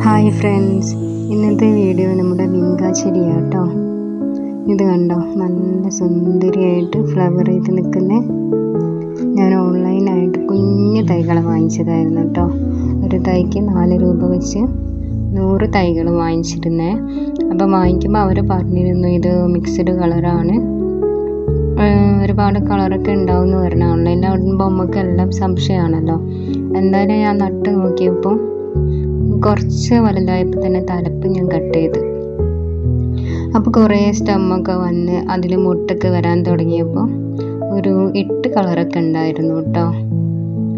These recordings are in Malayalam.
ഹായ് ഫ്രണ്ട്സ്, ഇന്നത്തെ വീഡിയോ നമ്മുടെ വിങ്ക ചെടിയാണ് കേട്ടോ. ഇത് കണ്ടോ, നല്ല സുന്ദരിയായിട്ട് ഫ്ലവർ ചെയ്ത് നിൽക്കുന്ന ഞാൻ ഓൺലൈനായിട്ട് കുഞ്ഞു തൈകൾ വാങ്ങിച്ചതായിരുന്നു കേട്ടോ. ഒരു തൈക്ക് 4 രൂപ വെച്ച് 100 തൈകൾ വാങ്ങിച്ചിരുന്നേ. അപ്പം വാങ്ങിക്കുമ്പോൾ അവർ പറഞ്ഞിരുന്നു ഇത് മിക്സ്ഡ് കളറാണ്, ഒരുപാട് കളറൊക്കെ ഉണ്ടാവും എന്ന് പറഞ്ഞു. ഓൺലൈനിൽ ആകുമ്പോൾ നമുക്ക് എല്ലാം സംശയമാണല്ലോ. എന്തായാലും ഞാൻ നട്ട് നോക്കിയപ്പോൾ കുറച്ച് വലുതായപ്പോൾ തന്നെ തലപ്പ് ഞാൻ കട്ട് ചെയ്ത്. അപ്പോൾ കുറേ സ്റ്റമ്മൊക്കെ വന്ന് അതിൽ മുട്ടൊക്കെ വരാൻ തുടങ്ങിയപ്പോൾ ഒരു 8 കളറൊക്കെ ഉണ്ടായിരുന്നു കേട്ടോ.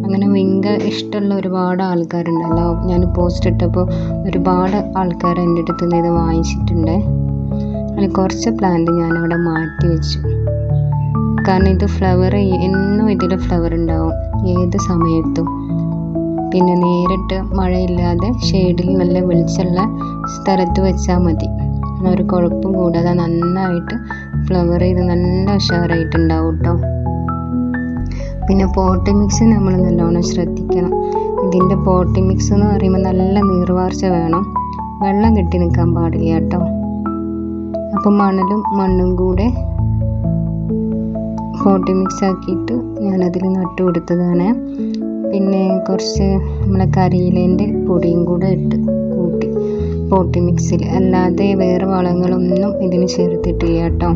അങ്ങനെ വിങ്ക ഇഷ്ടമുള്ള ഒരുപാട് ആൾക്കാരുണ്ടല്ലോ. ഞാൻ പോസ്റ്റ് ഇട്ടപ്പോൾ ഒരുപാട് ആൾക്കാർ എൻ്റെ അടുത്ത് നിന്ന് ഇത് വാങ്ങിച്ചിട്ടുണ്ട്. അതിൽ കുറച്ച് പ്ലാന്റ് ഞാനവിടെ മാറ്റി വെച്ചു. കാരണം ഇത് ഫ്ലവർ എന്നും ഇതിൽ ഫ്ലവർ ഉണ്ടാവും ഏത് സമയത്തും. പിന്നെ നേരിട്ട് മഴയില്ലാതെ ഷെയ്ഡിൽ നല്ല വെളിച്ചമുള്ള സ്ഥലത്ത് വെച്ചാൽ മതി. ഒരു കുഴപ്പം കൂടാതെ നന്നായിട്ട് ഫ്ലവർ ചെയ്ത് നല്ല ഉഷാറായിട്ടുണ്ടാവും കേട്ടോ. പിന്നെ പോട്ടി മിക്സ് നമ്മൾ നല്ലോണം ശ്രദ്ധിക്കണം. ഇതിൻ്റെ പോട്ടി മിക്സ് എന്ന് പറയുമ്പോൾ നല്ല നീർവാർച്ച വേണം, വെള്ളം കെട്ടി നിൽക്കാൻ പാടില്ല കേട്ടോ. അപ്പം മണ്ണും കൂടെ പോട്ടി മിക്സ് ആക്കിയിട്ട് ഞാനതിൽ നട്ടു കൊടുത്തതാണ്. പിന്നെ കുറച്ച് നമ്മളെ കരിയിലേൻ്റെ പൊടിയും കൂടെ ഇട്ട് കൂട്ടി പോട്ടി മിക്സിൽ, അല്ലാതെ വേറെ വളങ്ങളൊന്നും ഇതിന് ചേർത്തിട്ടില്ല കേട്ടോ.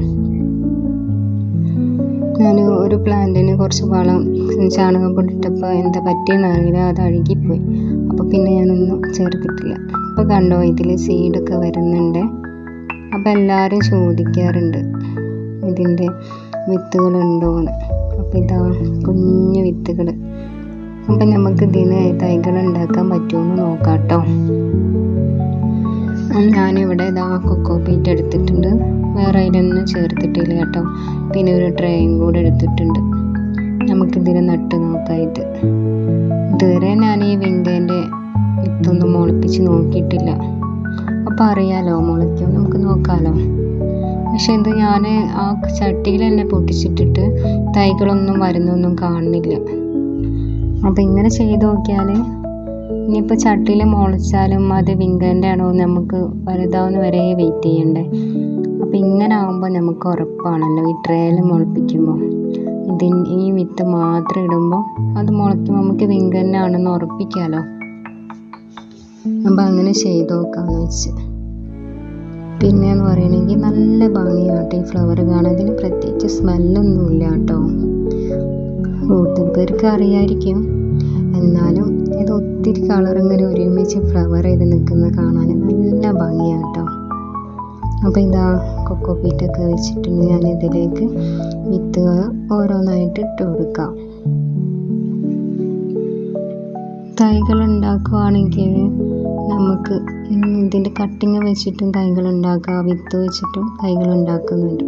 ഞാൻ ഒരു പ്ലാന്റിന് കുറച്ച് വളം ചാണകപ്പൊടി ഇട്ടപ്പോൾ എന്താ പറ്റിയെന്ന് അറിയില്ല, അത് അഴുകിപ്പോയി. അപ്പോൾ പിന്നെ ഞാനൊന്നും ചേർത്തിട്ടില്ല. അപ്പോൾ കണ്ടോ, ഇതിൽ സീഡൊക്കെ വരുന്നുണ്ട്. അപ്പോൾ എല്ലാവരും ചോദിക്കാറുണ്ട് ഇതിൻ്റെ വിത്തുകളുണ്ടോയെന്ന്. അപ്പോൾ ഇതാ കുഞ്ഞു വിത്തുകൾ. അപ്പം നമുക്ക് ഇതിന് തൈകൾ ഉണ്ടാക്കാൻ പറ്റുമെന്ന് നോക്കാം കേട്ടോ. ഞാനിവിടെ ഇതാ കൊക്കോ പീറ്റ് എടുത്തിട്ടുണ്ട്, വേറെ അതിലൊന്നും ചേർത്തിട്ടില്ല കേട്ടോ. പിന്നെ ഒരു ട്രേയും കൂടെ എടുത്തിട്ടുണ്ട്. നമുക്കിതിനെ നട്ട് നോക്കാം. ഇതുവരെ ഞാൻ ഈ വിങ്കേൻ്റെ വിത്തൊന്നും മുളപ്പിച്ച് നോക്കിയിട്ടില്ല. അപ്പോൾ അറിയാലോ മുളയ്ക്കും, നമുക്ക് നോക്കാമല്ലോ. പക്ഷെ ഇത് ഞാൻ ആ ചട്ടിയിൽ തന്നെ പൊട്ടിച്ചിട്ടിട്ട് തൈകളൊന്നും വരുന്നൊന്നും കാണുന്നില്ല. അപ്പം ഇങ്ങനെ ചെയ്ത് നോക്കിയാൽ ഇനിയിപ്പോൾ ചട്ടിയിൽ മുളച്ചാലും അത് വിങ്കൻ്റെ ആണോ നമുക്ക് വലുതാവുന്ന വരെ വെയിറ്റ് ചെയ്യണ്ടേ. അപ്പം ഇങ്ങനെ ആകുമ്പോൾ നമുക്ക് ഉറപ്പാണല്ലോ ഈ ട്രേയിൽ മുളപ്പിക്കുമ്പോൾ. ഈ വിത്ത് മാത്രം ഇടുമ്പോൾ അത് മുളയ്ക്കുമ്പോൾ നമുക്ക് വിങ്കൻ്റെ ആണെന്ന് ഉറപ്പിക്കാമല്ലോ. അപ്പം അങ്ങനെ ചെയ്ത് നോക്കാമെന്ന് വെച്ച്. പിന്നെയെന്ന് പറയണമെങ്കിൽ നല്ല ഭംഗിയാട്ടോ ഈ ഫ്ലവർ കാണാൻ. ഇതിന് പ്രത്യേകിച്ച് സ്മെല്ലൊന്നുമില്ല കേട്ടോ. കൂടുതൽ പേർക്ക് അറിയായിരിക്കും, എന്നാലും ഇത് ഒത്തിരി കളർ ഇങ്ങനെ ഒരുമിച്ച് ഫ്ലവർ ചെയ്ത് നിൽക്കുന്നത് കാണാൻ നല്ല ഭംഗിയാട്ടോ. അപ്പോൾ ഇതാ കൊക്കോ പീറ്റൊക്കെ വെച്ചിട്ടുണ്ട്. ഞാൻ ഇതിലേക്ക് വിത്തുകൾ ഓരോന്നായിട്ട് ഇട്ട് കൊടുക്കാം. തൈകൾ ഉണ്ടാക്കുവാണെങ്കിൽ നമുക്ക് ഇതിൻ്റെ കട്ടിങ് വെച്ചിട്ടും തൈകൾ ഉണ്ടാക്കാം, വിത്ത് വെച്ചിട്ടും തൈകൾ ഉണ്ടാക്കുന്നുണ്ട്.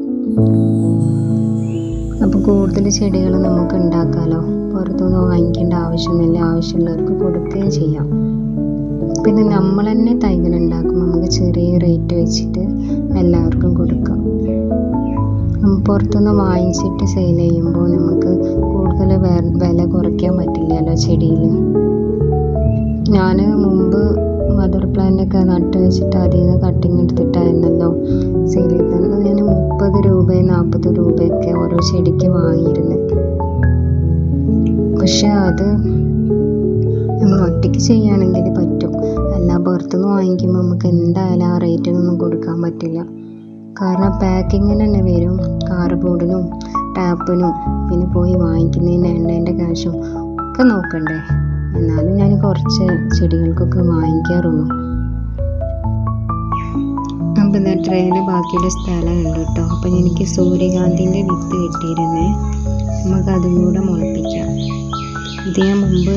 അപ്പോൾ കൂടുതൽ ചെടികൾ നമുക്ക് ഉണ്ടാക്കാമല്ലോ, പുറത്തുനിന്ന് വാങ്ങിക്കേണ്ട ആവശ്യമൊന്നുമില്ല. ആവശ്യമുള്ളവർക്ക് കൊടുക്കുകയും ചെയ്യാം. പിന്നെ നമ്മൾ തന്നെ തൈകൾ ഉണ്ടാക്കും, നമുക്ക് ചെറിയ റേറ്റ് വെച്ചിട്ട് എല്ലാവർക്കും കൊടുക്കാം. പുറത്തുനിന്ന് വാങ്ങിച്ചിട്ട് സെയിൽ ചെയ്യുമ്പോൾ നമുക്ക് കൂടുതൽ വില കുറയ്ക്കാൻ പറ്റില്ലല്ലോ ചെടിയിൽ. ഞാൻ മുമ്പ് മദർ പ്ലാന്റൊക്കെ നട്ട് വെച്ചിട്ട് അതിൽ നിന്ന് കട്ടിങ് എടുത്തിട്ടായിരുന്നല്ലോ സെയിൽ ചെയ്തത്. ഞാൻ 30 രൂപ 40 രൂപയൊക്കെ ഓരോ ചെടിക്ക് വാങ്ങിയിരുന്നു. പക്ഷെ അത് നമ്മൾ ഒറ്റയ്ക്ക് ചെയ്യുകയാണെങ്കിൽ പറ്റും, അല്ല പുറത്തുനിന്ന് വാങ്ങിക്കുമ്പോൾ നമുക്ക് എന്തായാലും ആ റേറ്റിനൊന്നും കൊടുക്കാൻ പറ്റില്ല. കാരണം പാക്കിങ്ങിന് തന്നെ വരും, കാർഡ്ബോർഡിനും ടാപ്പിനും പിന്നെ പോയി വാങ്ങിക്കുന്നതിന് എണ്ണേൻ്റെ കാശും ഒക്കെ നോക്കണ്ടേ. എന്നാലും ഞാൻ കുറച്ച് ചെടികൾക്കൊക്കെ വാങ്ങിക്കാറുള്ളൂ. അപ്പം ഇതാ ട്രേയിൽ ബാക്കിയുള്ള സ്ഥലമുണ്ട് കേട്ടോ. അപ്പം എനിക്ക് സൂര്യകാന്തിൻ്റെ വിത്ത് കിട്ടിയിരുന്നേ, നമുക്ക് അതും കൂടെ മുളപ്പിക്കാം. ഇത് ഞാൻ മുമ്പ്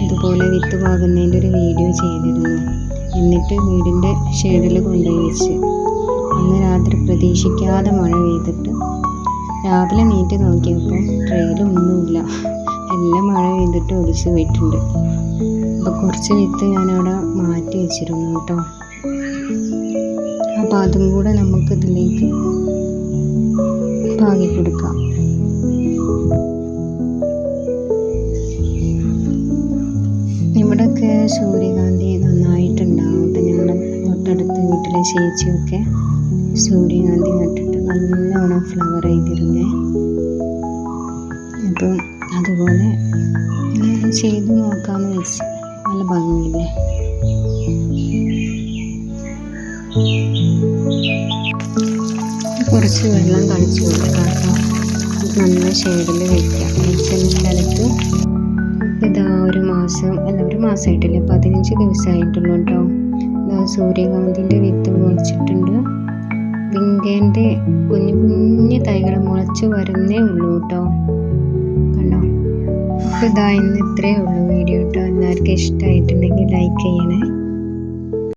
ഇതുപോലെ വിത്ത് പാകുന്നതിൻ്റെ ഒരു വീഡിയോ ചെയ്തിരുന്നു. എന്നിട്ട് വീടിൻ്റെ ഷെയ്ഡിൽ കൊണ്ടുപോയി വെച്ച്. അന്ന് രാത്രി പ്രതീക്ഷിക്കാതെ മഴ പെയ്തിട്ട് രാവിലെ നീറ്റ് നോക്കിയപ്പോൾ ട്രെയിലൊന്നുമില്ല, എല്ലാം മഴ പെയ്തിട്ട് ഒലിച്ച് പോയിട്ടുണ്ട്. അപ്പോൾ കുറച്ച് വിത്ത് ഞാനവിടെ മാറ്റി വെച്ചിരുന്നു കേട്ടോ. അപ്പോൾ അതും കൂടെ നമുക്ക് ഇതിലേക്ക് പാകി കൊടുക്കാം. ഇവിടെയൊക്കെ സൂര്യകാന്തി നന്നായിട്ടുണ്ടാവും എൻ്റെ ചേച്ചിയൊക്കെ സൂര്യകാന്തി നട്ടിട്ട് നല്ലോണം ഫ്ലവർ ചെയ്തിരുന്നേ. അപ്പം അതുപോലെ ചെയ്തു നോക്കാമെന്ന് വെച്ച്. നല്ല ഭംഗിയില്ലേ? കുറച്ച് വെള്ളം തളിച്ച് കൊടുക്കാം കേട്ടോ. നല്ല ഷെയ്ഡിൽ വയ്ക്കാം. ചില സ്ഥലത്ത് ഇതാ ഒരു മാസമായിട്ടില്ല, 15 ദിവസമായിട്ടുള്ളൂ കേട്ടോ. ഇതാ സൂര്യകാന്തിൻ്റെ വിത്ത് മുളച്ചിട്ടുണ്ട്. വിങ്കേൻ്റെ കുഞ്ഞു കുഞ്ഞു തൈകൾ മുളച്ച് വരുന്നേ ഉള്ളൂ കേട്ടോ. കണ്ടോ? അപ്പോൾ ഇതാ ഇന്ന് ഇത്രയേ ഉള്ളൂ വീഡിയോ കേട്ടോ. എല്ലാവർക്കും ഇഷ്ടമായിട്ടുണ്ടെങ്കിൽ ലൈക്ക് ചെയ്യണേ.